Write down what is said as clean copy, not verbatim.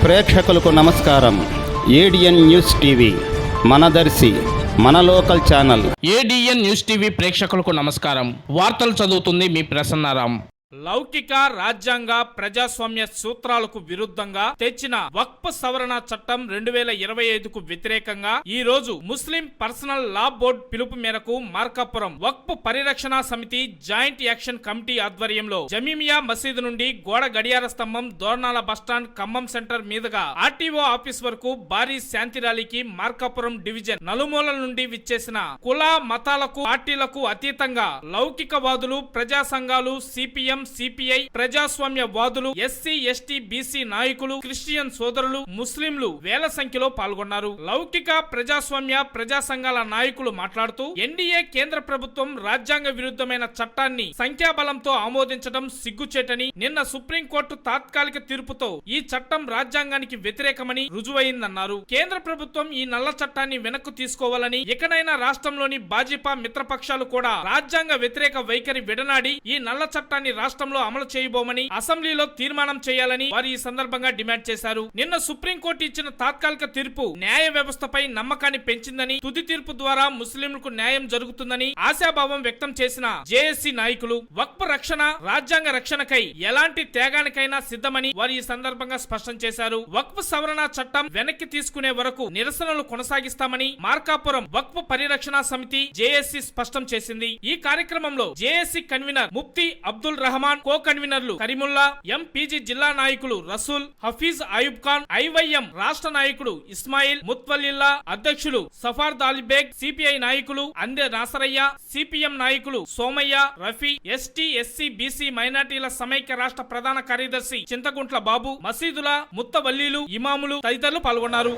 ప్రేక్షకులకు నమస్కారం. ADN news TV మనదర్శి మన local channel. ADN news TV ప్రేక్షకులకు నమస్కారం. వార్తలు చదువుతుంది మీ ప్రసన్నారాం. లౌకిక రాజ్యాంగ ప్రజాస్వామ్య సూత్రాలకు విరుద్ధంగా తెచ్చిన వక్ఫ్ సవరణ చట్టం 2025కు వ్యతిరేకంగా ఈ రోజు ముస్లిం పర్సనల్ లా బోర్డు పిలుపు మేరకు మార్కాపురం వక్ఫ్ పరిరక్షణ సమితి జాయింట్ యాక్షన్ కమిటీ ఆధ్వర్యంలో జమీమియా మసీదు నుండి గోడ గడియార స్తంభం, దోర్నాల బస్టాండ్, ఖమ్మం సెంటర్ మీదుగా ఆర్టీఓ ఆఫీస్ వరకు భారీ శాంతి ర్యాలీకి మార్కాపురం డివిజన్ నలుమూలల నుండి విచ్చేసిన కుల మతాలకు పార్టీలకు అతీతంగా లౌకికవాదులు, ప్రజా సంఘాలు, సిపిఎం, సిపిఐ, ప్రజాస్వామ్య వాదులు, ఎస్సీ, ఎస్టీ, బీసీ నాయకులు, క్రిస్టియన్ సోదరులు, ముస్లింలు వేల సంఖ్యలో పాల్గొన్నారు. లౌకిక ప్రజాస్వామ్య ప్రజా సంఘాల నాయకులు మాట్లాడుతూ ఎన్డీఏ కేంద్ర ప్రభుత్వం రాజ్యాంగ విరుద్ధమైన చట్టాన్ని సంఖ్యాబలంతో ఆమోదించడం సిగ్గుచేటని, నిన్న సుప్రీంకోర్టు తాత్కాలిక తీర్పుతో ఈ చట్టం రాజ్యాంగానికి వ్యతిరేకమని రుజువైందన్నారు. కేంద్ర ప్రభుత్వం ఈ నల్ల చట్టాన్ని వెనక్కు తీసుకోవాలని, ఇకనైనా రాష్ట్రంలోని భాజపా మిత్రపక్షాలు కూడా రాజ్యాంగ వ్యతిరేక వైఖరి విడనాడి ఈ నల్ల చట్టాన్ని రాష్ట్రంలో అమలు చేయబోమని అసెంబ్లీలో తీర్మానం చేయాలని వారు ఈ సందర్భంగా డిమాండ్ చేశారు. నిన్న సుప్రీంకోర్టు ఇచ్చిన తాత్కాలిక తీర్పు న్యాయ వ్యవస్థపై నమ్మకాన్ని పెంచిందని, తుది తీర్పు ద్వారా ముస్లింలకు న్యాయం జరుగుతుందని ఆశాభావం వ్యక్తం చేసిన జేఏసీ నాయకులు వక్ఫ్ రక్షణ, రాజ్యాంగ రక్షణకై ఎలాంటి త్యాగానికైనా సిద్ధమని వారు ఈ సందర్భంగా స్పష్టం చేశారు. వక్ఫ్ సవరణ చట్టం వెనక్కి తీసుకునే వరకు నిరసనలు కొనసాగిస్తామని మార్కాపురం వక్ఫ్ పరిరక్షణ సమితి జేఏసీ స్పష్టం చేసింది. ఈ కార్యక్రమంలో జేఏసీ కన్వీనర్ ముఫ్తీ అబ్దుల్ రహమాన్, కో కన్వీనర్లు కరీముల్లా, ఎంపీజీ జిల్లా నాయకులు రసూల్, హఫీజ్ అయూబ్ ఖాన్, ఐవైఎం రాష్ట్ర నాయకుడు ఇస్మాయిల్ ముత్వల్లిల్లా, అధ్యక్షులు సఫార్ దాలిబేగ్, సిపిఐ నాయకులు అందే నాసరయ్య, సిపిఎం నాయకులు Somayya, Rafi, ST, SC, BC మైనార్టీల సమైక్య రాష్ట్ర ప్రధాన కార్యదర్శి చింతగుంట్ల బాబు, మసీదుల ముత్తవల్లీలు, ఇమాములు తదితరులు పాల్గొన్నారు.